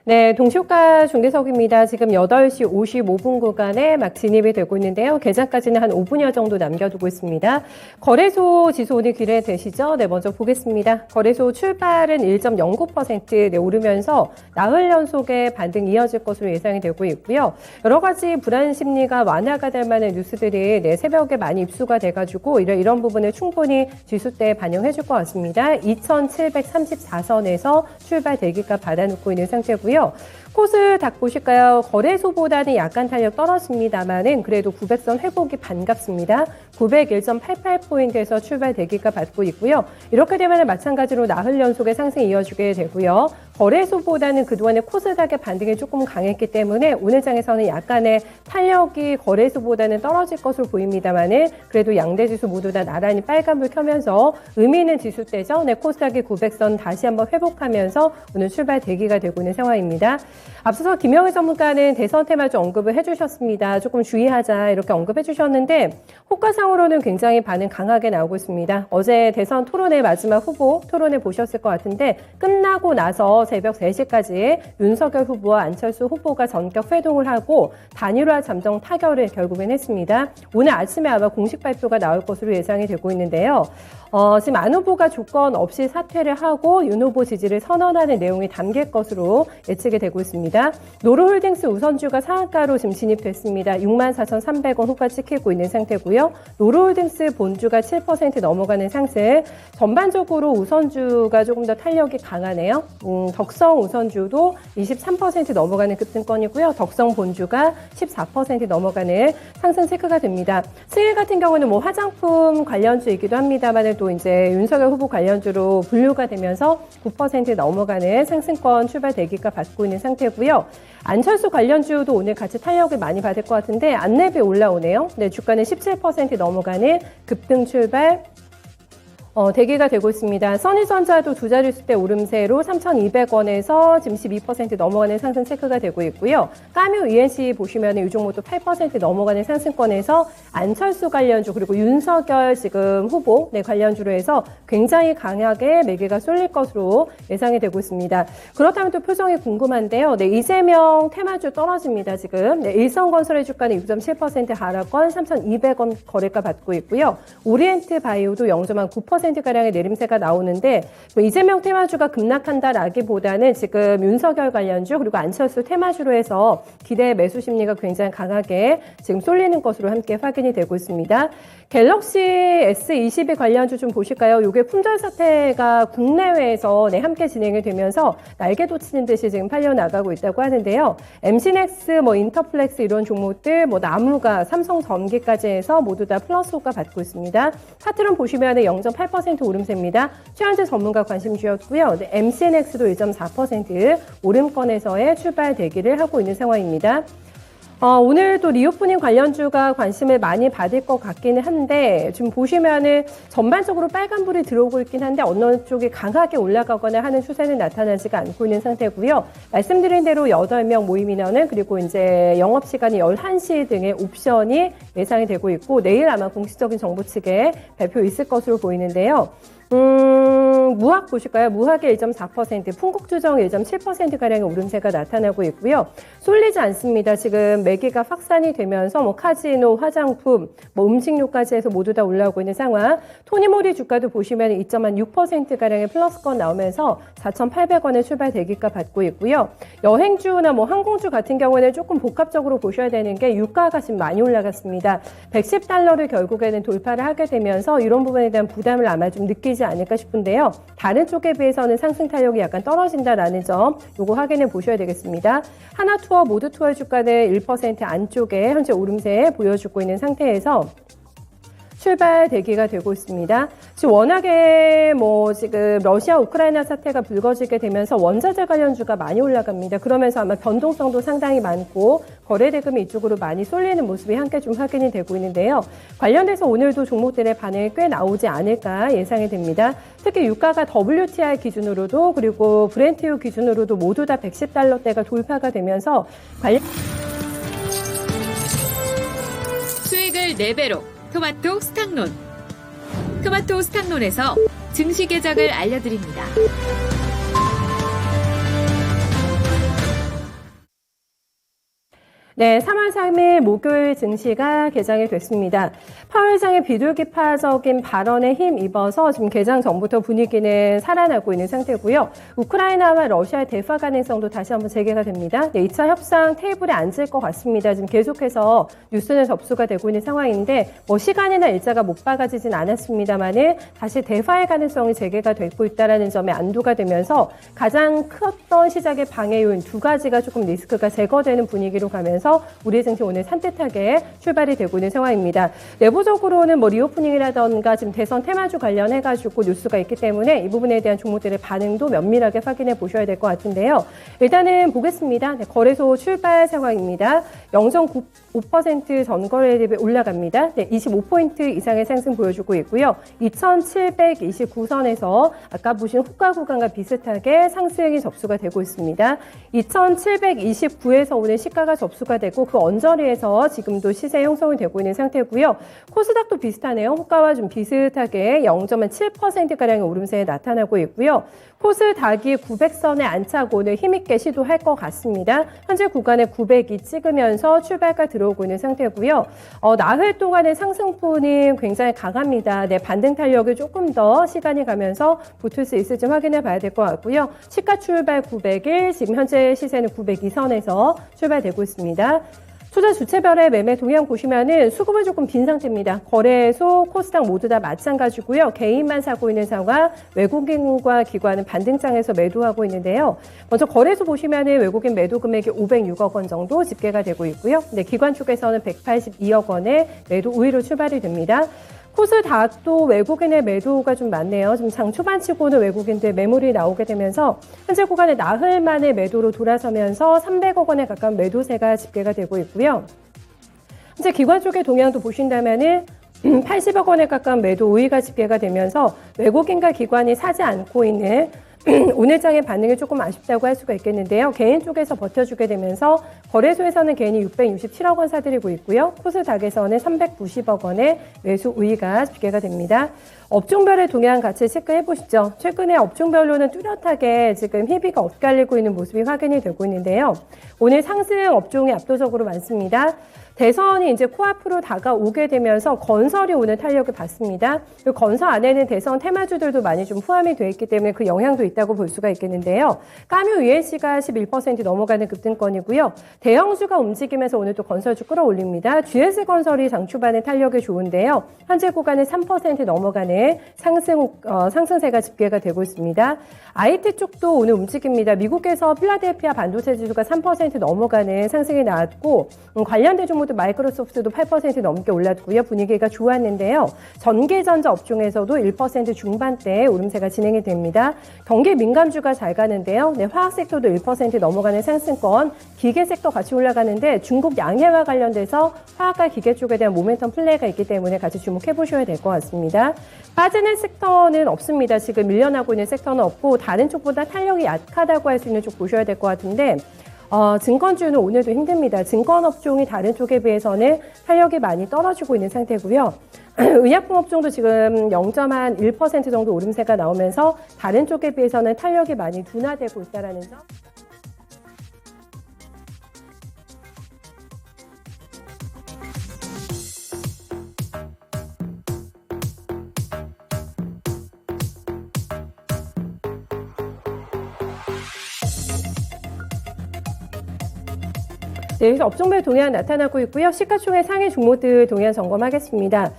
네, 동시효과 중개석입니다. 지금 8시 55분 구간에 막 진입이 되고 있는데요. 개장까지는 한 5분여 정도 남겨두고 있습니다. 거래소 지수 오늘 기대되시죠? 네, 먼저 보겠습니다. 거래소 출발은 1.09% 네, 오르면서 나흘 연속의 반등 이어질 것으로 예상이 되고 있고요. 여러 가지 불안 심리가 완화가 될 만한 뉴스들이 네, 새벽에 많이 입수가 돼가지고 이런 부분을 충분히 지수 때 반영해 줄 것 같습니다. 2,734선에서 출발 대기가 받아놓고 있는 상태고요. 코스 딱 보실까요? 거래소보다는 약간 탄력 떨어집니다만은 그래도 900선 회복이 반갑습니다. 901.88포인트에서 출발 대기가 받고 있고요. 이렇게 되면 마찬가지로 나흘 연속의 상승이 이어지게 되고요. 거래소보다는 그동안의 코스닥의 반등이 조금 강했기 때문에 오늘 장에서는 약간의 탄력이 거래소보다는 떨어질 것으로 보입니다만은 그래도 양대 지수 모두 다 나란히 빨간불 켜면서 의미 있는 지수대죠. 네, 코스닥이 900선 다시 한번 회복하면서 오늘 출발 대기가 되고 있는 상황입니다. 앞서서 김영희 전문가는 대선 테마주 언급을 해주셨습니다. 조금 주의하자 이렇게 언급해 주셨는데 호가상으로는 굉장히 반응 강하게 나오고 있습니다. 어제 대선 토론회 마지막 후보 토론회 보셨을 것 같은데 끝나고 나서 새벽 3시까지 윤석열 후보와 안철수 후보가 전격 회동을 하고 단일화 잠정 타결을 결국엔 했습니다. 오늘 아침에 아마 공식 발표가 나올 것으로 예상이 되고 있는데요. 지금 안 후보가 조건 없이 사퇴를 하고 윤 후보 지지를 선언하는 내용이 담길 것으로 예측이 되고 있습니다. 노루홀딩스 우선주가 상한가로 지금 진입됐습니다. 64,300원 호가 찍히고 있는 상태고요. 노루홀딩스 본주가 7% 넘어가는 상승. 전반적으로 우선주가 조금 더 탄력이 강하네요. 덕성 우선주도 23% 넘어가는 급등권이고요. 덕성 본주가 14% 넘어가는 상승 체크가 됩니다. 승일 같은 경우는 뭐 화장품 관련주이기도 합니다만 또 이제 윤석열 후보 관련주로 분류가 되면서 9% 넘어가는 상승권 출발 대기가 받고 있는 상태고요. 안철수 관련주도 오늘 같이 탄력을 많이 받을 것 같은데 안랩이 올라오네요. 네, 주가는 17% 넘어가는 급등 출발 대기가 되고 있습니다. 선일전자도 두 자릿수대 오름세로 3,200원에서 지금 12% 넘어가는 상승 체크가 되고 있고요. 까뮤 ENC 보시면 이 종목도 8% 넘어가는 상승권에서 안철수 관련주 그리고 윤석열 지금 후보 네, 관련주로 해서 굉장히 강하게 매개가 쏠릴 것으로 예상이 되고 있습니다. 그렇다면 또 표정이 궁금한데요. 네, 이재명 테마주 떨어집니다. 지금 네, 일성건설의 주가는 6.7% 하락권 3,200원 거래가 받고 있고요. 오리엔트 바이오도 0.9% 가량의 내림세가 나오는데 뭐 이재명 테마주가 급락한다라기보다는 지금 윤석열 관련주 그리고 안철수 테마주로 해서 기대 매수 심리가 굉장히 강하게 지금 쏠리는 것으로 함께 확인이 되고 있습니다. 갤럭시 S22 관련주 좀 보실까요? 이게 품절 사태가 국내외에서 네, 함께 진행이 되면서 날개 돋치는 듯이 지금 팔려나가고 있다고 하는데요. MC넥스, 뭐 인터플렉스 이런 종목들, 뭐 나무가, 삼성전기까지 해서 모두 다 플러스 호가 받고 있습니다. 차트론 보시면 0.8% 오름세입니다. 최현재 전문가 관심주였고요. 네, MCNX도 1.4% 오름권에서의 출발 대기를 하고 있는 상황입니다. 오늘 또 리오프닝 관련주가 관심을 많이 받을 것 같기는 한데 지금 보시면은 전반적으로 빨간불이 들어오고 있긴 한데 어느 쪽이 강하게 올라가거나 하는 추세는 나타나지가 않고 있는 상태고요. 말씀드린 대로 8명 모임인원은 그리고 이제 영업시간이 11시 등의 옵션이 예상이 되고 있고 내일 아마 공식적인 정부 측에 발표 있을 것으로 보이는데요. 무학 보실까요? 무학의 1.4%, 풍국주정 1.7%가량의 오름세가 나타나고 있고요. 쏠리지 않습니다. 지금 매기가 확산이 되면서 뭐 카지노, 화장품, 뭐 음식료까지 해서 모두 다 올라오고 있는 상황. 토니모리 주가도 보시면 2.6%가량의 플러스권 나오면서 4,800원의 출발 대기가 받고 있고요. 여행주나 뭐 항공주 같은 경우에는 조금 복합적으로 보셔야 되는 게 유가가 지금 많이 올라갔습니다. 110달러를 결국에는 돌파를 하게 되면서 이런 부분에 대한 부담을 아마 좀 느끼지 않을까 싶은데요. 다른 쪽에 비해서는 상승 탄력이 약간 떨어진다라는 점 요거 확인해 보셔야 되겠습니다. 하나투어, 모두투어 주가는 1% 안쪽에 현재 오름세 보여주고 있는 상태에서 출발 대기가 되고 있습니다. 지금 워낙에 뭐 지금 러시아 우크라이나 사태가 불거지게 되면서 원자재 관련주가 많이 올라갑니다. 그러면서 아마 변동성도 상당히 많고 거래 대금이 이쪽으로 많이 쏠리는 모습이 함께 좀 확인이 되고 있는데요. 관련돼서 오늘도 종목들의 반응이 꽤 나오지 않을까 예상이 됩니다. 특히 유가가 WTI 기준으로도 그리고 브렌트유 기준으로도 모두 다 110달러대가 돌파가 되면서 수익을 4배로 토마토 스탁론. 토마토 스탁론에서 증시 계정을 알려드립니다. 네, 3월 3일 목요일 증시가 개장이 됐습니다. 파월 의장의 비둘기파적인 발언에 힘입어서 지금 개장 전부터 분위기는 살아나고 있는 상태고요. 우크라이나와 러시아의 대화 가능성도 다시 한번 재개가 됩니다. 네, 2차 협상 테이블에 앉을 것 같습니다. 지금 계속해서 뉴스는 접수가 되고 있는 상황인데 시간이나 일자가 못 박아지진 않았습니다만은 다시 대화의 가능성이 재개가 되고 있다는 점에 안도가 되면서 가장 컸던 시작의 방해 요인 두 가지가 조금 리스크가 제거되는 분위기로 가면서 우리 증시 오늘 산뜻하게 출발이 되고 있는 상황입니다. 내부적으로는 리오프닝이라던가 지금 대선 테마주 관련해가지고 뉴스가 있기 때문에 이 부분에 대한 종목들의 반응도 면밀하게 확인해 보셔야 될 것 같은데요. 일단은 보겠습니다. 네, 거래소 출발 상황입니다. 0.95% 전거래 대비 올라갑니다. 네, 25포인트 이상의 상승 보여주고 있고요. 2729선에서 아까 보신 호가 구간과 비슷하게 상승이 접수가 되고 있습니다. 2729에서 오늘 시가가 접수가 되고 그 언저리에서 지금도 시세 형성이 되고 있는 상태고요. 코스닥도 비슷하네요. 호가와 좀 비슷하게 0.7%가량의 오름세에 나타나고 있고요. 코스닥이 900선에 안착오늘 힘있게 시도할 것 같습니다. 현재 구간에 900이 찍으면서 출발가 들어오고 있는 상태고요. 나흘 동안의 상승분이 굉장히 강합니다. 네, 반등 탄력이 조금 더 시간이 가면서 붙을 수 있을지 확인해 봐야 될 것 같고요. 시가 출발 901, 지금 현재 시세는 902선에서 출발되고 있습니다. 투자 주체별의 매매 동향 보시면은 수급은 조금 빈 상태입니다. 거래소, 코스닥 모두 다 마찬가지고요. 개인만 사고 있는 상황, 외국인과 기관은 반등장에서 매도하고 있는데요. 먼저 거래소 보시면은 외국인 매도 금액이 506억 원 정도 집계가 되고 있고요. 네, 기관 쪽에서는 182억 원의 매도 우위로 출발이 됩니다. 코스닥도 외국인의 매도가 좀 많네요. 지금 장 초반치고는 외국인들 매물이 나오게 되면서 현재 구간에 나흘 만에 매도로 돌아서면서 300억 원에 가까운 매도세가 집계가 되고 있고요. 현재 기관 쪽의 동향도 보신다면은 80억 원에 가까운 매도 우위가 집계가 되면서 외국인과 기관이 사지 않고 있는 오늘 장의 반응이 조금 아쉽다고 할 수가 있겠는데요. 개인 쪽에서 버텨주게 되면서 거래소에서는 개인이 667억 원 사들이고 있고요. 코스닥에서는 390억 원의 매수 우위가 집계가 됩니다. 업종별의 동향 같이 체크해 보시죠. 최근에 업종별로는 뚜렷하게 지금 희비가 엇갈리고 있는 모습이 확인이 되고 있는데요. 오늘 상승 업종이 압도적으로 많습니다. 대선이 이제 코앞으로 다가오게 되면서 건설이 오늘 탄력을 받습니다. 그리고 건설 안에는 대선 테마주들도 많이 좀 포함이 되어 있기 때문에 그 영향도 있다고 볼 수가 있겠는데요. 까뮤 UNC가 11% 넘어가는 급등권이고요. 대형주가 움직이면서 오늘 또 건설주 끌어올립니다. GS건설이 장 초반에 탄력이 좋은데요. 현재 구간은 3% 넘어가는 상승세가 집계가 되고 있습니다. IT 쪽도 오늘 움직입니다. 미국에서 필라델피아 반도체 지수가 3% 넘어가는 상승이 나왔고 관련된 종목도 마이크로소프트도 8% 넘게 올랐고요. 분위기가 좋았는데요. 전기전자 업종에서도 1% 중반대의 오름세가 진행이 됩니다. 경기 민감주가 잘 가는데요. 네, 화학섹터도 1% 넘어가는 상승권, 기계섹터 같이 올라가는데 중국 양해와 관련돼서 화학과 기계 쪽에 대한 모멘텀 플레이가 있기 때문에 같이 주목해 보셔야 될 것 같습니다. 빠지는 섹터는 없습니다. 지금 밀려나고 있는 섹터는 없고 다른 쪽보다 탄력이 약하다고 할 수 있는 쪽 보셔야 될 것 같은데 증권주는 오늘도 힘듭니다. 증권업종이 다른 쪽에 비해서는 탄력이 많이 떨어지고 있는 상태고요. 의약품 업종도 지금 0.1% 정도 오름세가 나오면서 다른 쪽에 비해서는 탄력이 많이 둔화되고 있다는 점. 네, 그래서 업종별 동향 나타나고 있고요. 시가총액 상위 종목들 동향 점검하겠습니다.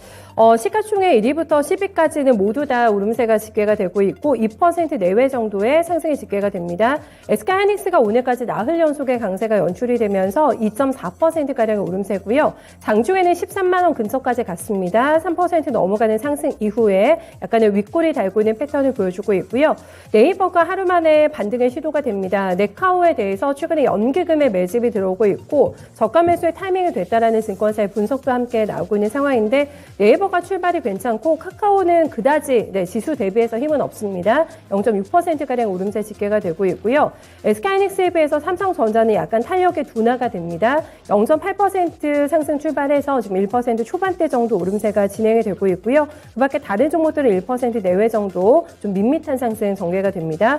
시가총액 1위부터 10위까지는 모두 다 오름세가 집계가 되고 있고 2% 내외 정도의 상승이 집계가 됩니다. SK하이닉스가 오늘까지 나흘 연속의 강세가 연출이 되면서 2.4%가량의 오름세고요. 장중에는 13만 원 근처까지 갔습니다. 3% 넘어가는 상승 이후에 약간의 윗골이 달고 있는 패턴을 보여주고 있고요. 네이버가 하루 만에 반등의 시도가 됩니다. 네카오에 대해서 최근에 연기금의 매집이 들어오고 있고 저가 매수의 타이밍이 됐다라는 증권사의 분석도 함께 나오고 있는 상황인데 네이버가 출발이 괜찮고 카카오는 그다지 지수 대비해서 힘은 없습니다. 0.6%가량 오름세 집계가 되고 있고요. SK하이닉스에 비해서 삼성전자는 약간 탄력의 둔화가 됩니다. 0.8% 상승 출발해서 지금 1% 초반대 정도 오름세가 진행이 되고 있고요. 그 밖에 다른 종목들은 1% 내외 정도 좀 밋밋한 상승 전개가 됩니다.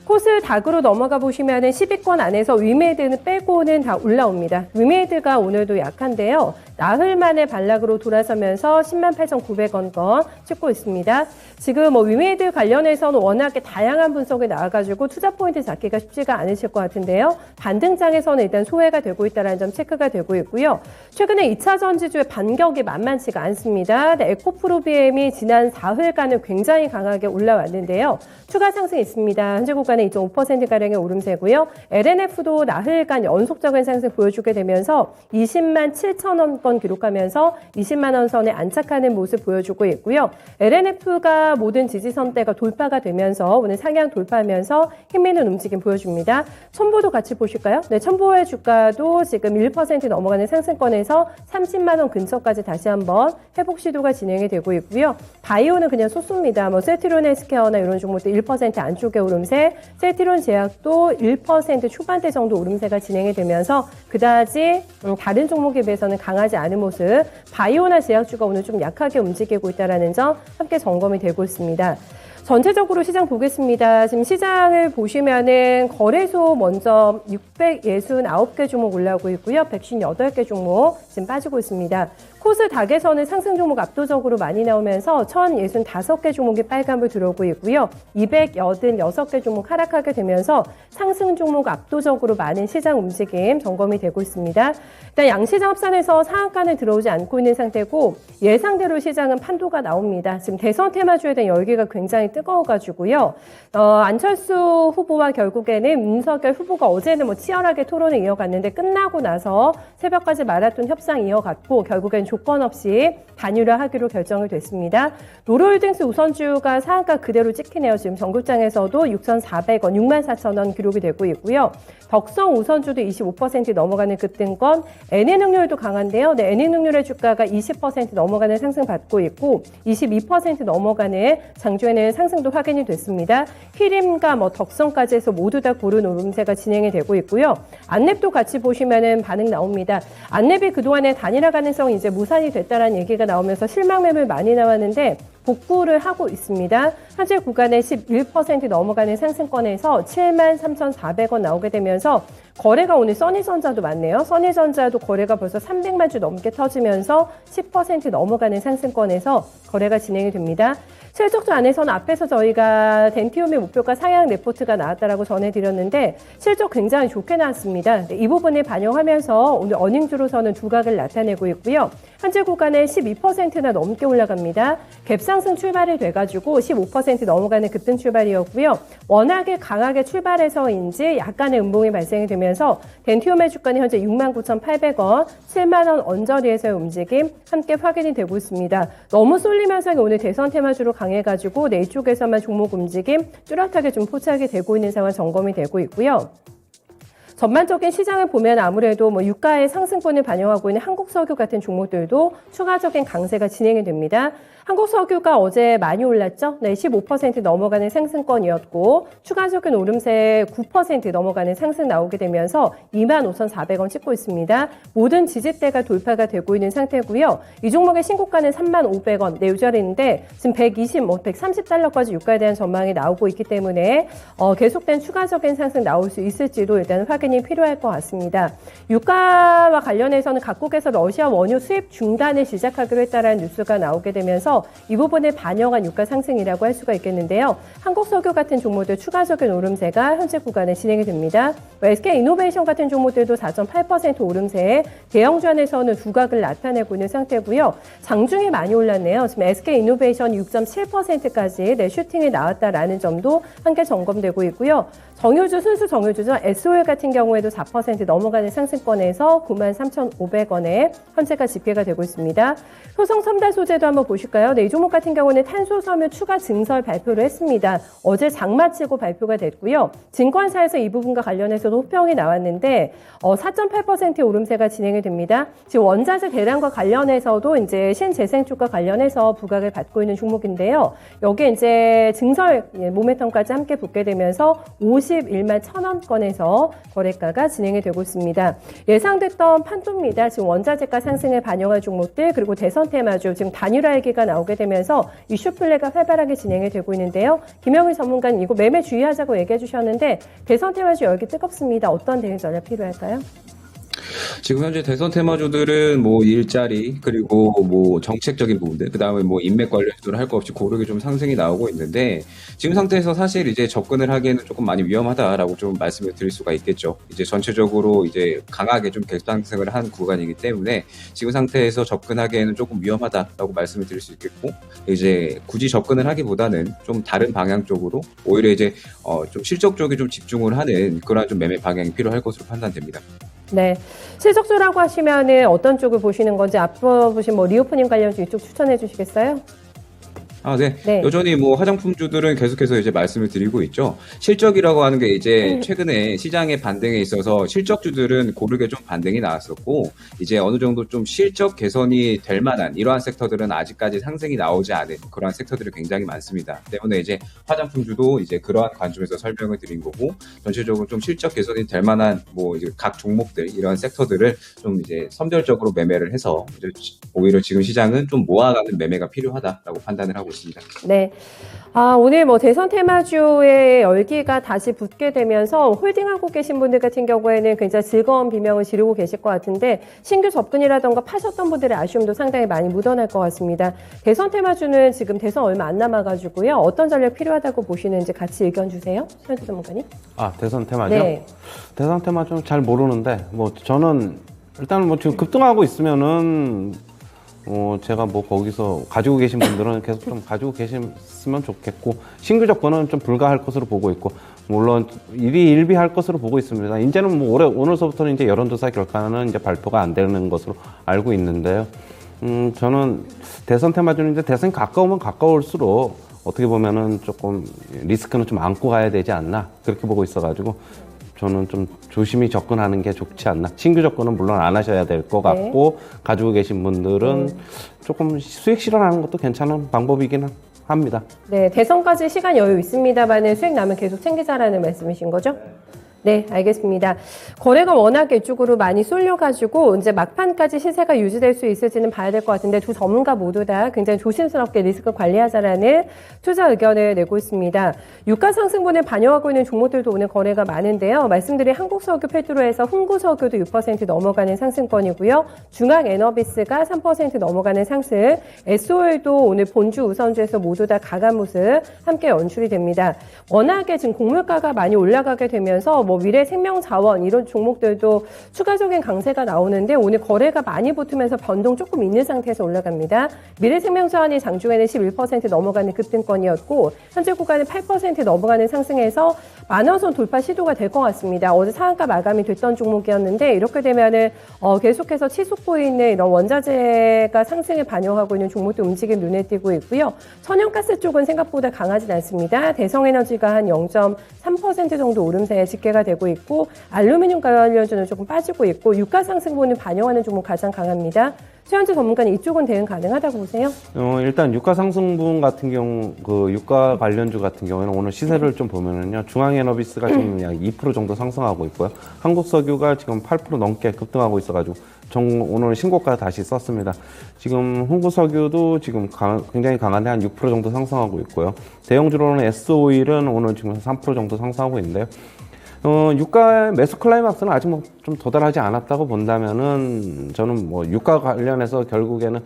코스닥으로 넘어가 보시면은 10위권 안에서 위메이드는 빼고는 다 올라옵니다. 위메이드가 오늘도 약한데요. 나흘 만에 반락으로 돌아서면서 108,900원권 찍고 있습니다. 지금 위메이드 관련해서는 워낙에 다양한 분석이 나와가지고 투자 포인트 잡기가 쉽지가 않으실 것 같은데요. 반등장에서는 일단 소외가 되고 있다는 점 체크가 되고 있고요. 최근에 2차 전지주의 반격이 만만치가 않습니다. 에코프로비엠이 지난 4흘간은 굉장히 강하게 올라왔는데요. 추가 상승이 있습니다. 현재 구간에 2.5%가량의 오름세고요. LNF도 나흘간 연속적인 상승 보여주게 되면서 20만 7천원권 기록하면서 20만 원 선에 안착하는 모습 보여주고 있고요. LNF가 모든 지지선대가 돌파가 되면서 오늘 상향 돌파하면서 힘있는 움직임 보여줍니다. 첨보도 같이 보실까요? 네, 첨보의 주가도 지금 1% 넘어가는 상승권에서 30만 원 근처까지 다시 한번 회복 시도가 진행이 되고 있고요. 바이오는 그냥 쏟습니다. 세트론 헬스케어나 이런 종목들 1% 안쪽에 오름세, 세트론 제약도 1% 초반대 정도 오름세가 진행이 되면서 그다지 다른 종목에 비해서는 강하지 않은 모습, 바이오나 제약주가 오늘 좀 약하게 움직이고 있다는 점 함께 점검이 되고 있습니다. 전체적으로 시장 보겠습니다. 지금 시장을 보시면은 거래소 먼저 669개 종목 올라오고 있고요. 158개 종목 지금 빠지고 있습니다. 코스닥에서는 상승 종목 압도적으로 많이 나오면서 1065개 종목이 빨간불 들어오고 있고요. 286개 종목 하락하게 되면서 상승 종목 압도적으로 많은 시장 움직임 점검이 되고 있습니다. 일단 양시장 합산에서 상한가는 들어오지 않고 있는 상태고 예상대로 시장은 판도가 나옵니다. 지금 대선 테마주에 대한 열기가 굉장히 뜨거워가지고요. 안철수 후보와 결국에는 윤석열 후보가 어제는 치열하게 토론을 이어갔는데 끝나고 나서 새벽까지 마라톤 협상 이어갔고 결국엔 조건 없이 단일화하기로 결정이 됐습니다. 노르홀딩스 우선주가 상한가 그대로 찍히네요. 지금 전국장에서도 6,400원, 64,000원 기록이 되고 있고요. 덕성 우선주도 25% 넘어가는 급등권, NN응률도 강한데요. 네, NN응률의 주가가 20% 넘어가는 상승 받고 있고 22% 넘어가는 장중에는 상승도 확인이 됐습니다. 히림과 덕성까지 해서 모두 다 고른 오름세가 진행이 되고 있고요. 안랩도 같이 보시면은 반응 나옵니다. 안랩이 그동안에 단일화 가능성이 이제 무산이 됐다라는 얘기가 나오면서 실망 매물 많이 나왔는데 복구를 하고 있습니다. 현재 구간에 11% 넘어가는 상승권에서 73,400원 나오게 되면서 거래가 오늘 써니전자도 많네요. 써니전자도 거래가 벌써 300만 주 넘게 터지면서 10% 넘어가는 상승권에서 거래가 진행이 됩니다. 실적주 안에서는 앞에서 저희가 덴티움의 목표가 상향 레포트가 나왔다라고 전해드렸는데 실적 굉장히 좋게 나왔습니다. 이 부분을 반영하면서 오늘 어닝주로서는 두각을 나타내고 있고요. 현재 구간에 12%나 넘게 올라갑니다. 갭상승 출발이 돼가지고 15% 넘어가는 급등 출발이었고요. 워낙에 강하게 출발해서인지 약간의 음봉이 발생이 되면서 덴티움의 주가는 현재 69,800원, 7만 원 언저리에서의 움직임 함께 확인이 되고 있습니다. 너무 쏠리면서 오늘 대선 테마주로 강해가지고 내 쪽에서만 종목 움직임 뚜렷하게 좀 포착이 되고 있는 상황 점검이 되고 있고요. 전반적인 시장을 보면 아무래도 유가의 상승권을 반영하고 있는 한국석유 같은 종목들도 추가적인 강세가 진행이 됩니다. 한국석유가 어제 많이 올랐죠? 네, 15% 넘어가는 상승권이었고 추가적인 오름세 9% 넘어가는 상승 나오게 되면서 25,400원 찍고 있습니다. 모든 지지대가 돌파가 되고 있는 상태고요. 이 종목의 신고가는 35,500원 내유자리인데 지금 130달러까지 유가에 대한 전망이 나오고 있기 때문에 계속된 추가적인 상승 나올 수 있을지도 일단 확인이 필요할 것 같습니다. 유가와 관련해서는 각국에서 러시아 원유 수입 중단을 시작하기로 했다는 뉴스가 나오게 되면서 이 부분을 반영한 유가 상승이라고 할 수가 있겠는데요. 한국석유 같은 종목들 추가적인 오름세가 현재 구간에 진행이 됩니다. SK이노베이션 같은 종목들도 4.8% 오름세에 대형주안에서는 두각을 나타내고 있는 상태고요. 장중에 많이 올랐네요. 지금 SK이노베이션 6.7%까지 슈팅이 나왔다라는 점도 함께 점검되고 있고요. 정유주, 순수 정유주죠. SOL 같은 경우에도 4% 넘어가는 상승권에서 93,500원에 현재가 집계가 되고 있습니다. 효성첨단 소재도 한번 보실까요? 네, 이 종목 같은 경우는 탄소섬유 추가 증설 발표를 했습니다. 어제 장마치고 발표가 됐고요. 증권사에서 이 부분과 관련해서도 호평이 나왔는데 4.8%의 오름세가 진행이 됩니다. 지금 원자재 대란과 관련해서도 이제 신재생 쪽과 관련해서 부각을 받고 있는 종목인데요. 여기에 이제 증설 모멘텀까지 함께 붙게 되면서 51만 1,000원권에서 거의 거래가가 진행이 되고 있습니다. 예상됐던 판도입니다. 지금 원자재가 상승을 반영한 종목들 그리고 대선 테마주 지금 단일화 얘기가 나오게 되면서 이슈 플레이가 활발하게 진행이 되고 있는데요. 김영일 전문가님 이거 매매 주의하자고 얘기해 주셨는데 대선 테마주 열기 뜨겁습니다. 어떤 대응 전략 필요할까요? 지금 현재 대선 테마주들은 뭐 일자리 그리고 뭐 정책적인 부분들 그다음에 뭐 인맥 관련주를 할 거 없이 고르게 좀 상승이 나오고 있는데 지금 상태에서 사실 이제 접근을 하기에는 조금 많이 위험하다라고 좀 말씀을 드릴 수가 있겠죠. 이제 전체적으로 이제 강하게 좀 갭상승을 한 구간이기 때문에 지금 상태에서 접근하기에는 조금 위험하다라고 말씀을 드릴 수 있겠고 이제 굳이 접근을 하기보다는 좀 다른 방향 쪽으로 오히려 이제 좀 실적 쪽에 좀 집중을 하는 그런 좀 매매 방향이 필요할 것으로 판단됩니다. 네. 실적주라고 하시면은 어떤 쪽을 보시는 건지 앞서 보신 뭐 리오프닝 관련주 이쪽 추천해 주시겠어요? 네. 네. 여전히 뭐 화장품주들은 계속해서 이제 말씀을 드리고 있죠. 실적이라고 하는 게 이제 최근에 시장의 반등에 있어서 실적주들은 고르게 좀 반등이 나왔었고, 이제 어느 정도 좀 실적 개선이 될 만한 이러한 섹터들은 아직까지 상승이 나오지 않은 그러한 섹터들이 굉장히 많습니다. 때문에 이제 화장품주도 이제 그러한 관점에서 설명을 드린 거고, 전체적으로 좀 실적 개선이 될 만한 뭐 이제 각 종목들, 이러한 섹터들을 좀 이제 선별적으로 매매를 해서 이제 오히려 지금 시장은 좀 모아가는 매매가 필요하다라고 판단을 하고 있습니다. 네. 오늘 뭐 대선 테마주의 열기가 다시 붙게 되면서 홀딩하고 계신 분들 같은 경우에는 굉장히 즐거운 비명을 지르고 계실 것 같은데 신규 접근이라던가 파셨던 분들의 아쉬움도 상당히 많이 묻어날 것 같습니다. 대선 테마주는 지금 대선 얼마 안 남아가지고요. 어떤 전략 필요하다고 보시는지 같이 의견 주세요. 최현주 전문가님. 대선 테마죠? 네. 대선 테마주는 잘 모르는데 뭐 저는 일단 뭐 지금 급등하고 있으면은 제가 뭐 거기서 가지고 계신 분들은 계속 좀 가지고 계셨으면 좋겠고, 신규 접근은 좀 불가할 것으로 보고 있고, 물론 일희일비할 것으로 보고 있습니다. 이제는 뭐 오늘서부터는 이제 여론조사 결과는 이제 발표가 안 되는 것으로 알고 있는데요. 저는 대선 테마주는 이제 대선이 가까우면 가까울수록 어떻게 보면은 조금 리스크는 좀 안고 가야 되지 않나, 그렇게 보고 있어가지고, 저는 좀 조심히 접근하는 게 좋지 않나. 신규 접근은 물론 안 하셔야 될 것 같고, 가지고 계신 분들은 조금 수익 실현하는 것도 괜찮은 방법이긴 합니다. 네, 대선까지 시간 여유 있습니다만은 수익 나면 계속 챙기자라는 말씀이신 거죠? 네, 알겠습니다. 거래가 워낙 이쪽으로 많이 쏠려가지고 이제 막판까지 시세가 유지될 수 있을지는 봐야 될 것 같은데 두 전문가 모두 다 굉장히 조심스럽게 리스크 관리하자라는 투자 의견을 내고 있습니다. 유가 상승분을 반영하고 있는 종목들도 오늘 거래가 많은데요. 말씀드린 한국석유 페트로에서 흥구석유도 6% 넘어가는 상승권이고요. 중앙에너비스가 3% 넘어가는 상승, SOL도 오늘 본주 우선주에서 모두 다 강한 모습 함께 연출이 됩니다. 워낙에 지금 곡물가가 많이 올라가게 되면서 뭐 미래 생명자원 이런 종목들도 추가적인 강세가 나오는데 오늘 거래가 많이 붙으면서 변동 조금 있는 상태에서 올라갑니다. 미래 생명자원이 장중에는 11% 넘어가는 급등권이었고 현재 구간은 8% 넘어가는 상승에서 만원선 돌파 시도가 될 것 같습니다. 어제 상한가 마감이 됐던 종목이었는데 이렇게 되면은 계속해서 치솟 보이는 이런 원자재가 상승을 반영하고 있는 종목도 움직임 눈에 띄고 있고요. 천연가스 쪽은 생각보다 강하진 않습니다. 대성에너지가 한 0.3% 정도 오름세에 집계가 되고 있고 알루미늄 관련주는 조금 빠지고 있고 유가 상승분을 반영하는 종목 가장 강합니다. 최현주 전문가는 이쪽은 대응 가능하다고 보세요? 일단 유가 상승분 같은 경우, 그 유가 관련주 같은 경우에는 오늘 시세를 좀 보면은요, 중앙에너비스가 지금 약 2% 정도 상승하고 있고요. 한국석유가 지금 8% 넘게 급등하고 있어가지고, 오늘 신고가 다시 썼습니다. 지금 흥구석유도 지금 굉장히 강한데 한 6% 정도 상승하고 있고요. 대형주로는 S오일은 오늘 지금 3% 정도 상승하고 있는데요. 유가 매수 클라이막스는 아직 뭐 좀 도달하지 않았다고 본다면은 저는 뭐 유가 관련해서 결국에는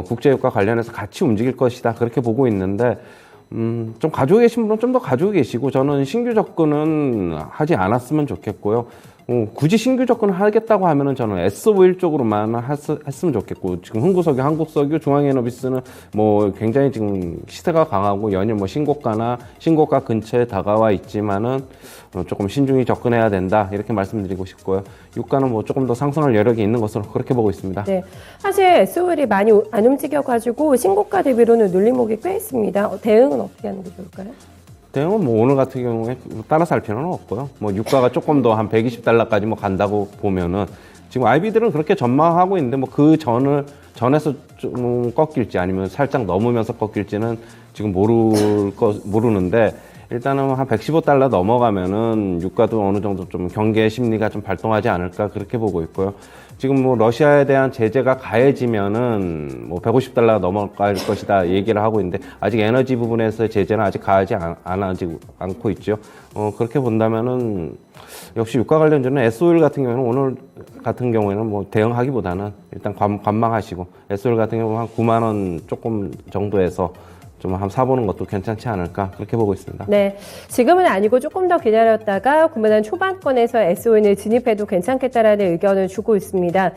국제 유가 관련해서 같이 움직일 것이다 그렇게 보고 있는데 좀 가지고 계신 분은 좀 더 가지고 계시고 저는 신규 접근은 하지 않았으면 좋겠고요. 굳이 신규 접근을 하겠다고 하면은 저는 S오일 쪽으로만 했으면 좋겠고 지금 흥구석유, 한국석유, 중앙에너비스는 뭐 굉장히 지금 시세가 강하고 연일 뭐 신고가 근처에 다가와 있지만은 조금 신중히 접근해야 된다 이렇게 말씀드리고 싶고요. 유가는 뭐 조금 더 상승할 여력이 있는 것으로 그렇게 보고 있습니다. 네, 사실 S오일이 많이 안 움직여가지고 신고가 대비로는 눌림목이 꽤 있습니다. 대응은 어떻게 하는 게 좋을까요? 대응은 뭐 오늘 같은 경우에 따라서 할 필요는 없고요. 뭐 유가가 조금 더 한 120달러까지 뭐 간다고 보면은 지금 IB들은 그렇게 전망하고 있는데 뭐 그 전에서 좀 꺾일지 아니면 살짝 넘으면서 꺾일지는 지금 모르는데 일단은 한 115달러 넘어가면은 유가도 어느 정도 좀 경계 심리가 좀 발동하지 않을까 그렇게 보고 있고요. 지금 뭐 러시아에 대한 제재가 가해지면은 뭐 150달러가 넘어갈 것이다 얘기를 하고 있는데 아직 에너지 부분에서의 제재는 아직 가하지 않고 있죠. 그렇게 본다면은 역시 유가 관련주는 S-오일 같은 경우는 오늘 같은 경우에는 뭐 대응하기보다는 일단 관망하시고 S-오일 같은 경우는 한 9만 원 조금 정도에서 좀 한번 사보는 것도 괜찮지 않을까 그렇게 보고 있습니다. 네, 지금은 아니고 조금 더 기다렸다가 9만원 초반권에서 S-오일을 진입해도 괜찮겠다라는 의견을 주고 있습니다.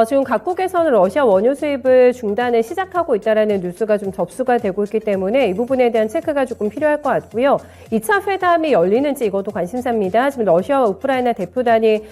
지금 각국에서는 러시아 원유 수입을 중단을 시작하고 있다라는 뉴스가 좀 접수가 되고 있기 때문에 이 부분에 대한 체크가 조금 필요할 것 같고요. 2차 회담이 열리는지 이것도 관심사입니다. 지금 러시아와 우크라이나 대표단이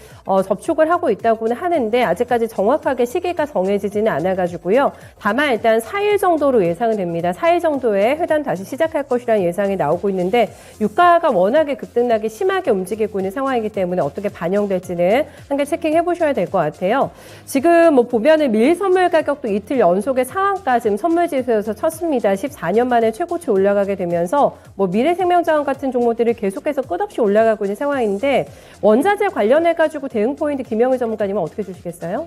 접촉을 하고 있다고는 하는데 아직까지 정확하게 시기가 정해지지는 않아가지고요. 다만 일단 4일 정도로 예상은 됩니다. 4일 정도에 회담 다시 시작할 것이라는 예상이 나오고 있는데 유가가 워낙에 급등락이 심하게 움직이고 있는 상황이기 때문에 어떻게 반영될지는 한개 체킹해 보셔야 될 것 같아요. 지금 뭐 보면은 밀 선물 가격도 이틀 연속의 상한가 지금 선물 지수에서 쳤습니다. 14년 만에 최고치 올라가게 되면서 뭐 미래생명자원 같은 종목들이 계속해서 끝없이 올라가고 있는 상황인데 원자재 관련해 가지고 대응 포인트 김영희 전문가님은 어떻게 주시겠어요?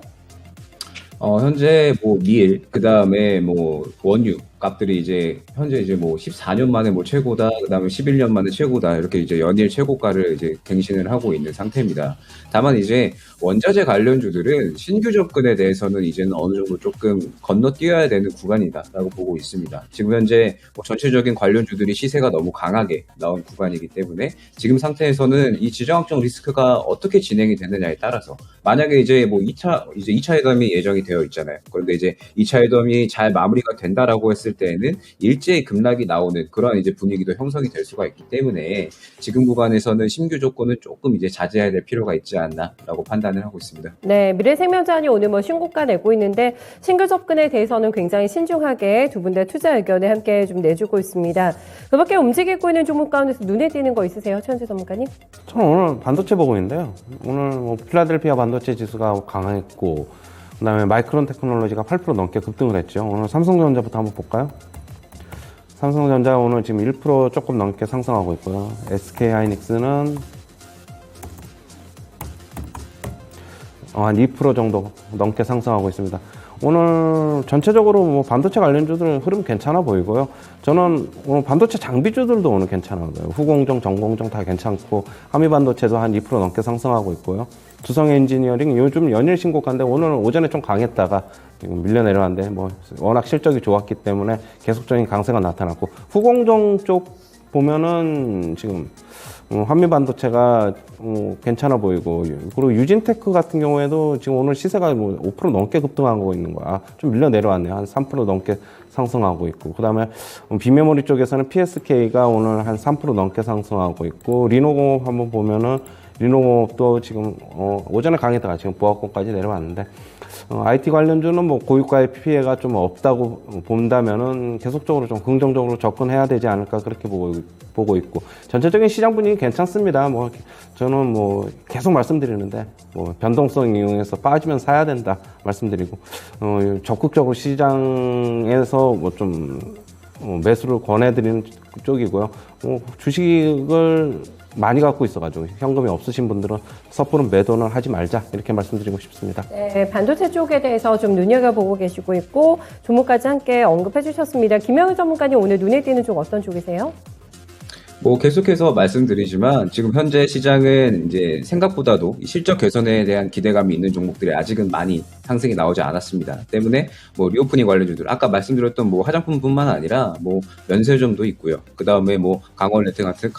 현재 뭐 밀, 그 다음에 뭐 원유 값들이 이제 현재 이제 뭐 14년 만에 뭐 최고다, 그 다음에 11년 만에 최고다 이렇게 이제 연일 최고가를 이제 갱신을 하고 있는 상태입니다. 다만 이제 원자재 관련주들은 신규 접근에 대해서는 이제는 어느 정도 조금 건너뛰어야 되는 구간이다라고 보고 있습니다. 지금 현재 뭐 전체적인 관련주들이 시세가 너무 강하게 나온 구간이기 때문에 지금 상태에서는 이 지정학적 리스크가 어떻게 진행이 되느냐에 따라서 만약에 이제 뭐 2차 회담이 예정이 되어 있잖아요. 그런데 이제 2차 회담이 잘 마무리가 된다라고 했을 때에는 일제히 급락이 나오는 그런 이제 분위기도 형성이 될 수가 있기 때문에 지금 구간에서는 신규 조건은 조금 이제 자제해야 될 필요가 있지 않나라고 판단을 하고 있습니다. 네, 미래생명자원이 오늘 뭐 신고가 내고 있는데 신규 접근에 대해서는 굉장히 신중하게 두 분 다 투자 의견을 함께 좀 내주고 있습니다. 그밖에 움직이고 있는 종목 가운데서 눈에 띄는 거 있으세요, 최현재 전문가님? 저는 오늘 반도체 보고 있는데요. 오늘 뭐 필라델피아 반도체 지수가 강했고 그다음에 마이크론 테크놀로지가 8% 넘게 급등을 했죠. 오늘 삼성전자부터 한번 볼까요? 삼성전자 오늘 지금 1% 조금 넘게 상승하고 있고요. SK하이닉스는 한 2% 정도 넘게 상승하고 있습니다. 오늘 전체적으로 뭐 반도체 관련주들 흐름 괜찮아 보이고요. 저는 오늘 반도체 장비주들도 오늘 괜찮아 보여요. 후공정, 전공정 다 괜찮고 한미반도체도 한 2% 넘게 상승하고 있고요. 두성 엔지니어링 요즘 연일 신고가인데 오늘 오전에 좀 강했다가 지금 밀려 내려왔는데 뭐 워낙 실적이 좋았기 때문에 계속적인 강세가 나타났고 후공정 쪽 보면은 지금 한미반도체가 괜찮아 보이고 그리고 유진테크 같은 경우에도 지금 오늘 시세가 뭐 5% 넘게 급등하고 있는 거야. 좀 밀려 내려왔네요. 한 3% 넘게 상승하고 있고 그다음에 비메모리 쪽에서는 PSK가 오늘 한 3% 넘게 상승하고 있고 리노공업 한번 보면은 리노공업도 지금 오전에 강했다가 지금 보합권까지 내려왔는데 IT 관련주는 뭐 고유가의 피해가 좀 없다고 본다면은 계속적으로 좀 긍정적으로 접근해야 되지 않을까 그렇게 보고 있고 전체적인 시장 분위기 괜찮습니다. 뭐 저는 뭐 계속 말씀드리는데 뭐 변동성 이용해서 빠지면 사야 된다 말씀드리고 적극적으로 시장에서 뭐 좀 매수를 권해드리는 쪽이고요. 주식을 많이 갖고 있어가지고 현금이 없으신 분들은 섣부른 매도는 하지 말자 이렇게 말씀드리고 싶습니다. 네, 반도체 쪽에 대해서 좀 눈여겨보고 계시고 있고 종목까지 함께 언급해 주셨습니다. 김영희 전문가님 오늘 눈에 띄는 쪽 어떤 쪽이세요? 뭐 계속해서 말씀드리지만 지금 현재 시장은 이제 생각보다도 실적 개선에 대한 기대감이 있는 종목들이 아직은 많이 상승이 나오지 않았습니다. 때문에 뭐 리오프닝 관련주들 아까 말씀드렸던 뭐 화장품뿐만 아니라 뭐 면세점도 있고요. 그 다음에 뭐 강원랜드 같은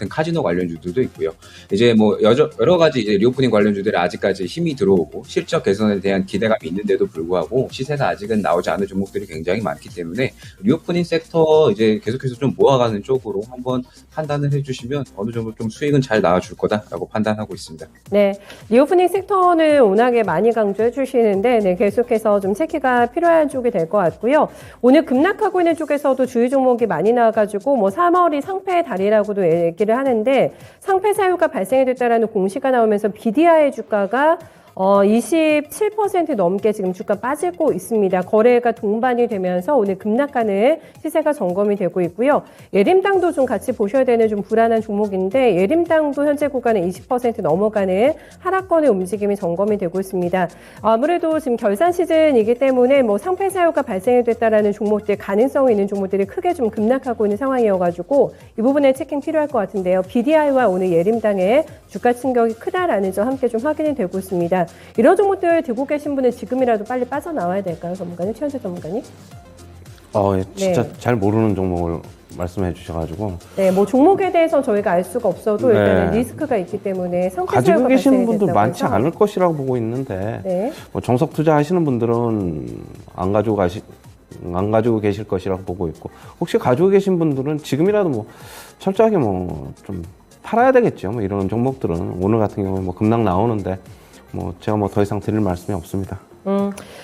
카지노 관련주들도 있고요. 이제 뭐 여러 가지 이제 리오프닝 관련주들이 아직까지 힘이 들어오고 실적 개선에 대한 기대감이 있는데도 불구하고 시세가 아직은 나오지 않은 종목들이 굉장히 많기 때문에 리오프닝 섹터 이제 계속해서 좀 모아가는 쪽으로 한번 판단을 해주시면 어느 정도 좀 수익은 잘 나와줄 거다라고 판단하고 있습니다. 네, 리오프닝 섹터는 워낙에 많이 강조해 주시는데 네, 계속해서 좀 체크가 필요한 쪽이 될 것 같고요. 오늘 급락하고 있는 쪽에서도 주의 종목이 많이 나와가지고 뭐 3월이 상패의 달이라고도 얘기를 하는데 상패 사유가 발생이 됐다라는 공시가 나오면서 BDI 주가가 27% 넘게 지금 주가 빠지고 있습니다. 거래가 동반이 되면서 오늘 급락하는 시세가 점검이 되고 있고요. 예림당도 좀 같이 보셔야 되는 좀 불안한 종목인데 예림당도 현재 구간은 20% 넘어가는 하락권의 움직임이 점검이 되고 있습니다. 아무래도 지금 결산 시즌이기 때문에 뭐 상패 사유가 발생이 됐다라는 종목들, 가능성이 있는 종목들이 크게 좀 급락하고 있는 상황이어가지고 이 부분에 체킹 필요할 것 같은데요. BDI와 오늘 예림당의 주가 충격이 크다라는 점 함께 좀 확인이 되고 있습니다. 이런 종목들 들고 계신 분은 지금이라도 빨리 빠져나와야 될까요, 전문가님? 최현재 전문가님? 진짜 네. 잘 모르는 종목을 말씀해 주셔가지고. 네, 뭐 종목에 대해서 저희가 알 수가 없어도 네. 일단은 리스크가 있기 때문에 상패 가지고 사유가 계시는 발생이 분도 됐다고 많지 해서. 않을 것이라고 보고 있는데, 네. 뭐 정석 투자하시는 분들은 안 가지고 계실 것이라고 보고 있고, 혹시 가지고 계신 분들은 지금이라도 뭐 철저하게 뭐 좀 팔아야 되겠죠. 뭐 이런 종목들은 오늘 같은 경우에 뭐 급락 나오는데 뭐 제가 뭐 더 이상 드릴 말씀이 없습니다.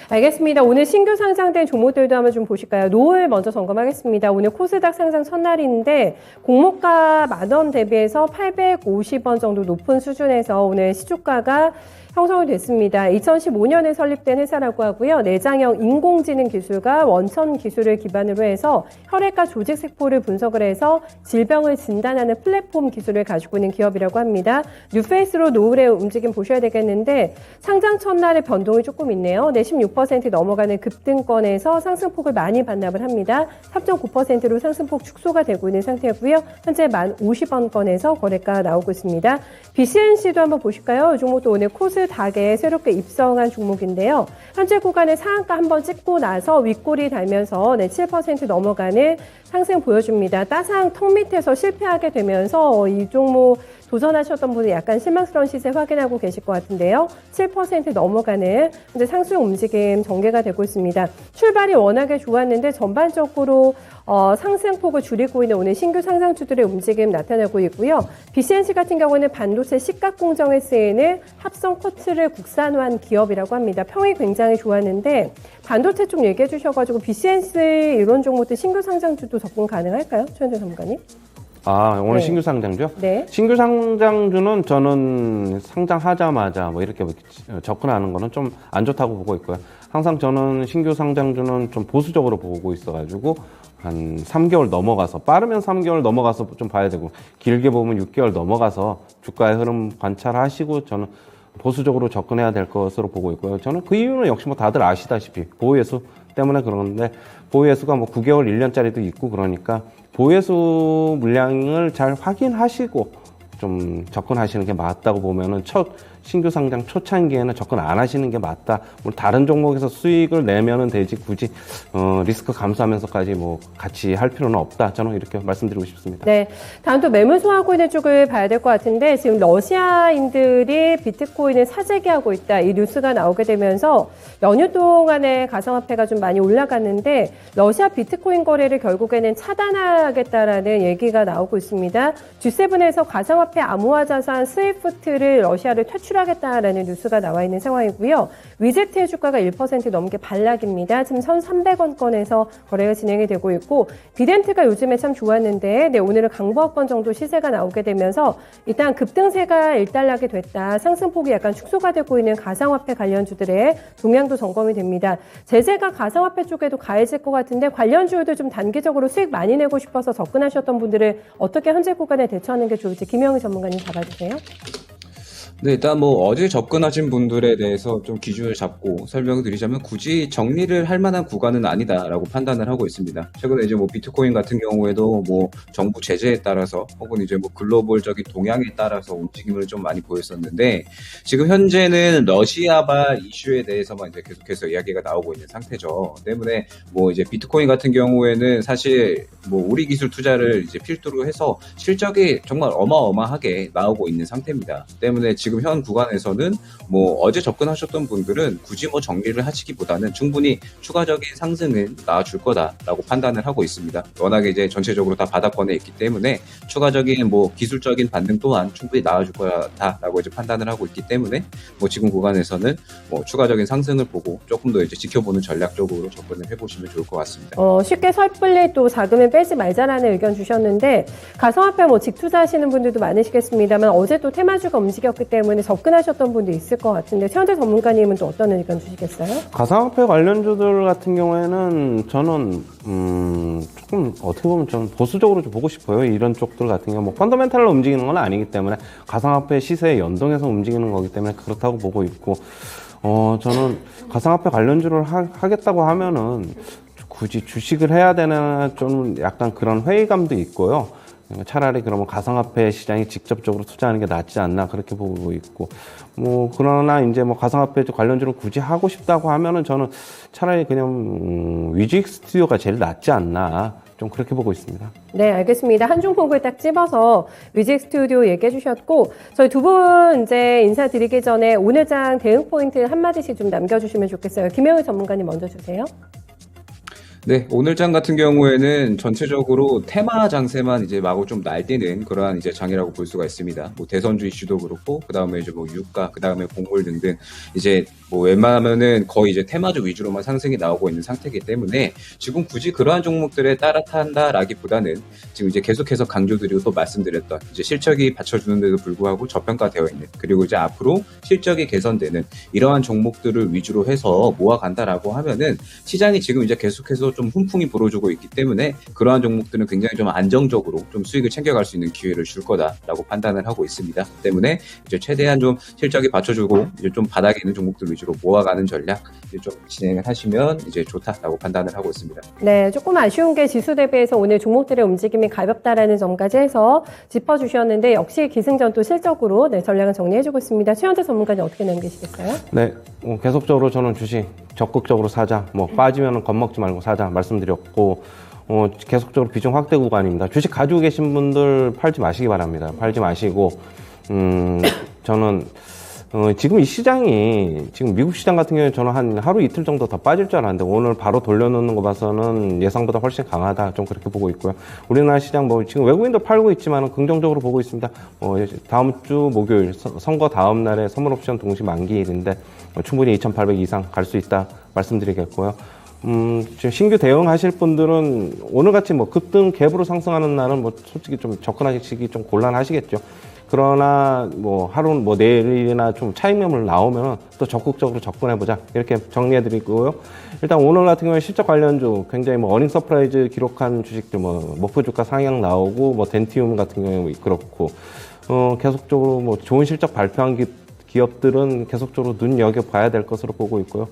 알겠습니다. 오늘 신규 상장된 종목들도 한번 좀 보실까요? 노을 먼저 점검하겠습니다. 오늘 코스닥 상장 첫날인데 공모가 10,000원 대비해서 850원 정도 높은 수준에서 오늘 시초가가 형성이 됐습니다. 2015년에 설립된 회사라고 하고요. 내장형 인공지능 기술과 원천 기술을 기반으로 해서 혈액과 조직 세포를 분석을 해서 질병을 진단하는 플랫폼 기술을 가지고 있는 기업이라고 합니다. 뉴페이스로 노을의 움직임 보셔야 되겠는데 상장 첫날의 변동이 조금 있네요. 16% 넘어가는 급등권에서 상승폭을 많이 반납을 합니다. 3.9%로 상승폭 축소가 되고 있는 상태고요. 현재 1050원권에서 거래가 나오고 있습니다. BCNC도 한번 보실까요? 이 종목도 오늘 코스닥에 새롭게 입성한 종목인데요. 현재 구간에 상한가 한번 찍고 나서 윗골이 달면서 7% 넘어가는 상승 보여줍니다. 따상 턱 밑에서 실패하게 되면서 이 종목 도전하셨던 분이 약간 실망스러운 시세 확인하고 계실 것 같은데요. 7% 넘어가는 근데 상승 움직임 전개가 되고 있습니다. 출발이 워낙에 좋았는데 전반적으로 상승폭을 줄이고 있는 오늘 신규 상장주들의 움직임 나타나고 있고요. BCNC 같은 경우는 반도체 식각 공정에 쓰이는 합성 커트를 국산화한 기업이라고 합니다. 평이 굉장히 좋았는데 반도체 쪽 얘기해 주셔가지고 BCNC 이런 종목들 신규 상장주도 접근 가능할까요? 최현재 전문가님? 오늘 네. 신규 상장주요? 네. 신규 상장주는 저는 상장하자마자 뭐 이렇게 접근하는 거는 좀 안 좋다고 보고 있고요. 항상 저는 신규 상장주는 좀 보수적으로 보고 있어가지고 한 3개월 넘어가서, 빠르면 3개월 넘어가서 좀 봐야 되고, 길게 보면 6개월 넘어가서 주가의 흐름 관찰하시고 저는 보수적으로 접근해야 될 것으로 보고 있고요. 저는 그 이유는 역시 뭐 다들 아시다시피 보유예수 때문에 그러는데, 보유예수가 뭐 9개월, 1년짜리도 있고 그러니까 보유예수 물량을 잘 확인하시고 좀 접근하시는 게 맞다고 보면은 신규 상장 초창기에는 접근 안 하시는 게 맞다. 물론 다른 종목에서 수익을 내면은 되지 굳이 리스크 감수하면서까지 뭐 같이 할 필요는 없다. 저는 이렇게 말씀드리고 싶습니다. 네, 다음 또 매물 소화하고 있는 쪽을 봐야 될 것 같은데 지금 러시아인들이 비트코인을 사재기하고 있다. 이 뉴스가 나오게 되면서 연휴 동안에 가상화폐가 좀 많이 올라갔는데 러시아 비트코인 거래를 결국에는 차단하겠다라는 얘기가 나오고 있습니다. G7에서 가상화폐 암호화 자산 스위프트를 러시아를 퇴출하겠다라는 뉴스가 나와 있는 상황이고요. 위제트의 주가가 1% 넘게 반락입니다. 지금 1,300원권에서 거래가 진행이 되고 있고 비덴트가 요즘에 참 좋았는데 오늘은 강보합권 정도 시세가 나오게 되면서 일단 급등세가 일단락이 됐다. 상승폭이 약간 축소가 되고 있는 가상화폐 관련주들의 동향도 점검이 됩니다. 제재가 가상화폐 쪽에도 가해질 것 같은데 관련주들 좀 단기적으로 수익 많이 내고 싶어서 접근하셨던 분들은 어떻게 현재 구간에 대처하는 게 좋을지 김영희 전문가님 잡아주세요. 네, 일단 뭐 어제 접근하신 분들에 대해서 좀 기준을 잡고 설명을 드리자면 굳이 정리를 할 만한 구간은 아니다라고 판단을 하고 있습니다. 최근에 이제 뭐 비트코인 같은 경우에도 뭐 정부 제재에 따라서 혹은 이제 뭐 글로벌적인 동향에 따라서 움직임을 좀 많이 보였었는데 지금 현재는 러시아발 이슈에 대해서만 이제 계속해서 이야기가 나오고 있는 상태죠. 때문에 뭐 이제 비트코인 같은 경우에는 사실 뭐 우리 기술 투자를 이제 필두로 해서 실적이 정말 어마어마하게 나오고 있는 상태입니다. 때문에 지금 현 구간에서는 뭐 어제 접근하셨던 분들은 굳이 뭐 정리를 하시기보다는 충분히 추가적인 상승은 나와줄 거다라고 판단을 하고 있습니다. 워낙에 이제 전체적으로 다 바닥권에 있기 때문에 추가적인 뭐 기술적인 반등 또한 충분히 나와줄 거다라고 이제 판단을 하고 있기 때문에 뭐 지금 구간에서는 뭐 추가적인 상승을 보고 조금 더 이제 지켜보는 전략적으로 접근을 해보시면 좋을 것 같습니다. 쉽게 섣불리 또 자금을 빼지 말자라는 의견 주셨는데 가상화폐 뭐 직투자하시는 분들도 많으시겠습니다만 어제 또 테마주가 움직였기 때문에 때문에 접근하셨던 분도 있을 것 같은데 최현재 전문가님은 또 어떤 의견 주시겠어요? 가상화폐 관련주들 같은 경우에는 저는 조금 어떻게 보면 좀 보수적으로 좀 보고 싶어요. 이런 쪽들 같은 경우 뭐 펀더멘탈로 움직이는 건 아니기 때문에 가상화폐 시세에 연동해서 움직이는 거기 때문에 그렇다고 보고 있고 저는 가상화폐 관련주를 하겠다고 하면은 굳이 주식을 해야 되나 좀 약간 그런 회의감도 있고요. 차라리 그러면 가상화폐 시장에 직접적으로 투자하는 게 낫지 않나 그렇게 보고 있고 뭐 그러나 이제 뭐 가상화폐 관련주를 굳이 하고 싶다고 하면은 저는 차라리 그냥 위직 스튜디오가 제일 낫지 않나 좀 그렇게 보고 있습니다. 네, 알겠습니다. 한 종목을 딱 집어서 위직 스튜디오 얘기해 주셨고 저희 두 분 이제 인사드리기 전에 오늘 장 대응 포인트 한마디씩 좀 남겨주시면 좋겠어요. 김영일 전문가님 먼저 주세요. 네, 오늘 장 같은 경우에는 전체적으로 테마 장세만 이제 마구 좀 날뛰는 그러한 이제 장이라고 볼 수가 있습니다. 뭐 대선주 이슈도 그렇고, 그 다음에 이제 뭐 유가, 그 다음에 곡물 등등 이제 뭐 웬만하면은 거의 이제 테마주 위주로만 상승이 나오고 있는 상태이기 때문에 지금 굳이 그러한 종목들에 따라탄다라기보다는 지금 이제 계속해서 강조드리고 또 말씀드렸던 이제 실적이 받쳐주는데도 불구하고 저평가되어 있는 그리고 이제 앞으로 실적이 개선되는 이러한 종목들을 위주로 해서 모아간다라고 하면은 시장이 지금 이제 계속해서 좀 훈풍이 불어주고 있기 때문에 그러한 종목들은 굉장히 좀 안정적으로 좀 수익을 챙겨갈 수 있는 기회를 줄 거다라고 판단을 하고 있습니다. 때문에 이제 최대한 좀 실적이 받쳐주고 이제 좀 바닥에 있는 종목들 위주로 모아가는 전략 이제 좀 진행을 하시면 이제 좋다라고 판단을 하고 있습니다. 네, 조금 아쉬운 게 지수 대비해서 오늘 종목들의 움직임이 가볍다라는 점까지 해서 짚어주셨는데 역시 기승전도 실적으로 네, 전략을 정리해주고 있습니다. 최현재 전문가님 어떻게 남기시겠어요? 네, 계속적으로 저는 주식 적극적으로 사자, 뭐 빠지면 겁먹지 말고 사자 말씀드렸고 계속적으로 비중 확대 구간입니다. 주식 가지고 계신 분들 팔지 마시기 바랍니다. 팔지 마시고 저는 지금 이 시장이 지금 미국 시장 같은 경우에 저는 한 하루 이틀 정도 더 빠질 줄 알았는데 오늘 바로 돌려놓는 거 봐서는 예상보다 훨씬 강하다 좀 그렇게 보고 있고요. 우리나라 시장 뭐 지금 외국인도 팔고 있지만 긍정적으로 보고 있습니다. 다음 주 목요일 선거 다음 날에 선물 옵션 동시 만기일인데 충분히 2,800 이상 갈 수 있다 말씀드리겠고요. 지금 신규 대응하실 분들은 오늘같이 뭐 급등 갭으로 상승하는 날은 뭐 솔직히 좀 접근하시기 좀 곤란하시겠죠. 그러나 뭐 하루 뭐 내일이나 좀 차익 매물 나오면 또 적극적으로 접근해보자 이렇게 정리해드리고요. 일단 오늘 같은 경우에 실적 관련주 굉장히 뭐 어닝 서프라이즈 기록한 주식들 뭐 목표 주가 상향 나오고 뭐 덴티움 같은 경우에 그렇고 계속적으로 뭐 좋은 실적 발표한 기업들은 계속적으로 눈여겨봐야 될 것으로 보고 있고요.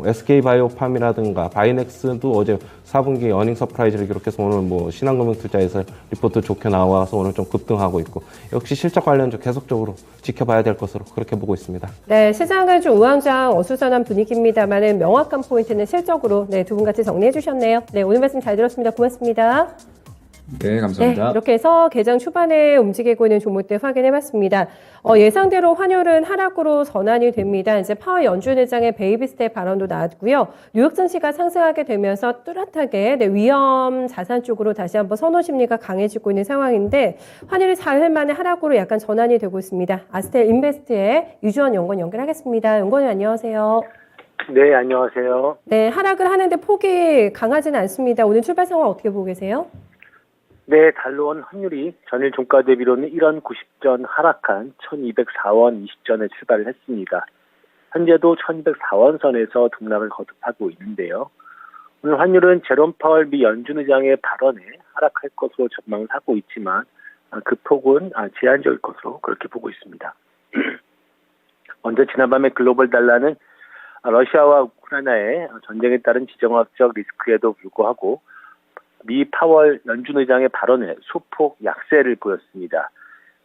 SK바이오팜이라든가 바이넥스도 어제 4분기 어닝 서프라이즈를 기록해서 오늘 뭐 신한금융투자에서 리포트 좋게 나와서 오늘 좀 급등하고 있고 역시 실적 관련주 계속적으로 지켜봐야 될 것으로 그렇게 보고 있습니다. 네, 시장은 좀 우왕좌왕 어수선한 분위기입니다만은 명확한 포인트는 실적으로 네, 두 분 같이 정리해 주셨네요. 네, 오늘 말씀 잘 들었습니다. 고맙습니다. 네, 감사합니다. 네, 이렇게 해서 개장 초반에 움직이고 있는 종목들 확인해봤습니다. 예상대로 환율은 하락으로 전환이 됩니다. 이제 파월 연준 의장의 베이비 스텝 발언도 나왔고요. 뉴욕 증시가 상승하게 되면서 뚜렷하게 네, 위험 자산 쪽으로 다시 한번 선호 심리가 강해지고 있는 상황인데 환율이 사흘 만에 하락으로 약간 전환이 되고 있습니다. 아스텔 인베스트의 유주원 연구원 연결하겠습니다. 연구원님 안녕하세요. 네, 안녕하세요. 네, 하락을 하는데 폭이 강하지는 않습니다. 오늘 출발 상황 어떻게 보고 계세요? 네, 달러원 환율이 전일 종가 대비로는 1원 90전 하락한 1204원 20전에 출발을 했습니다. 현재도 1204원 선에서 등락을 거듭하고 있는데요. 오늘 환율은 제롬 파월 미 연준 의장의 발언에 하락할 것으로 전망을 하고 있지만 그 폭은 제한적일 것으로 그렇게 보고 있습니다. 먼저 지난밤에 글로벌 달러는 러시아와 우크라이나의 전쟁에 따른 지정학적 리스크에도 불구하고 미 파월 연준 의장의 발언에 소폭 약세를 보였습니다.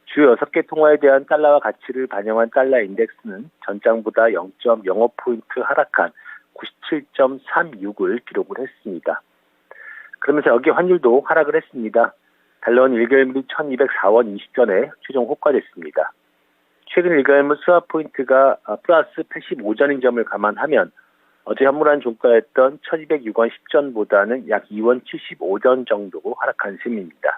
주요 6개 통화에 대한 달러와 가치를 반영한 달러 인덱스는 전장보다 0.05포인트 하락한 97.36을 기록을 했습니다. 그러면서 여기 환율도 하락을 했습니다. 달러는 1개월물이 1204원 20전에 최종 호가됐습니다. 최근 1개월물 스왑 포인트가 플러스 85전인 점을 감안하면 어제 현물한 종가였던 1206원 10전보다는 약 2원 75전 정도 하락한 셈입니다.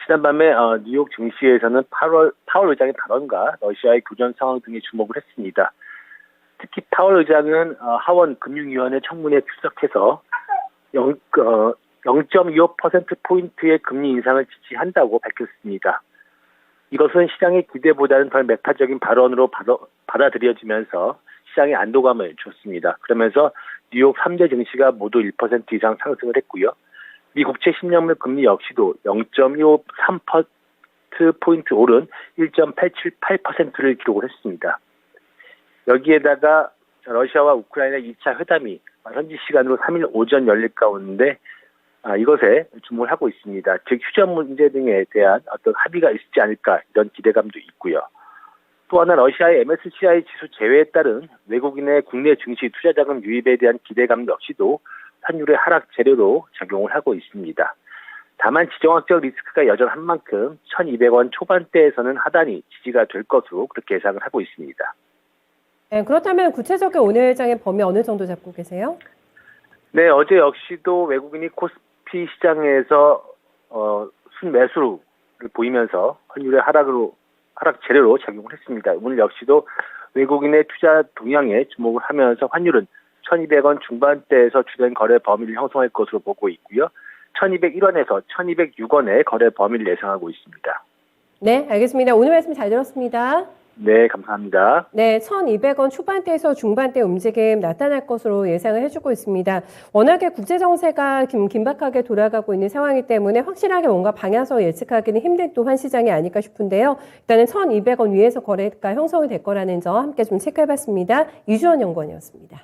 지난밤에 뉴욕 증시에서는 파월 의장의 발언과 러시아의 교전 상황 등에 주목을 했습니다. 특히 파월 의장은 하원 금융위원회 청문회에 출석해서 0.25%포인트의 금리 인상을 지지한다고 밝혔습니다. 이것은 시장의 기대보다는 덜 매파적인 발언으로 받아들여지면서 시장에 안도감을 줬습니다. 그러면서 뉴욕 3대 증시가 모두 1% 이상 상승을 했고요. 미 국채 10년물 금리 역시도 0.153%포인트 오른 1.878%를 기록을 했습니다. 여기에다가 러시아와 우크라이나 2차 회담이 현지 시간으로 3일 오전 열릴 가운데 이것에 주목을 하고 있습니다. 즉 휴전 문제 등에 대한 어떤 합의가 있지 않을까 이런 기대감도 있고요. 또 하나 러시아의 MSCI 지수 제외에 따른 외국인의 국내 증시 투자자금 유입에 대한 기대감 역시도 환율의 하락 재료로 작용을 하고 있습니다. 다만 지정학적 리스크가 여전한 만큼 1,200원 초반대에서는 하단이 지지가 될 것으로 그렇게 예상을 하고 있습니다. 네, 그렇다면 구체적인 오늘 장의 범위 어느 정도 잡고 계세요? 네, 어제 역시도 외국인이 코스피 시장에서 순매수를 보이면서 환율의 하락 재료로 작용을 했습니다. 오늘 역시도 외국인의 투자 동향에 주목을 하면서 환율은 1,200원 중반대에서 주된 거래 범위를 형성할 것으로 보고 있고요. 1,201원에서 1,206원의 거래 범위를 예상하고 있습니다. 네, 알겠습니다. 오늘 말씀 잘 들었습니다. 네, 감사합니다. 네, 1,200원 초반대에서 중반대 움직임 나타날 것으로 예상을 해주고 있습니다. 워낙에 국제 정세가 긴박하게 돌아가고 있는 상황이기 때문에 확실하게 뭔가 방향성을 예측하기는 힘든 또한 시장이 아닐까 싶은데요. 일단은 1,200원 위에서 거래가 형성이 될 거라는 점 함께 좀 체크해봤습니다. 이주원 연구원이었습니다.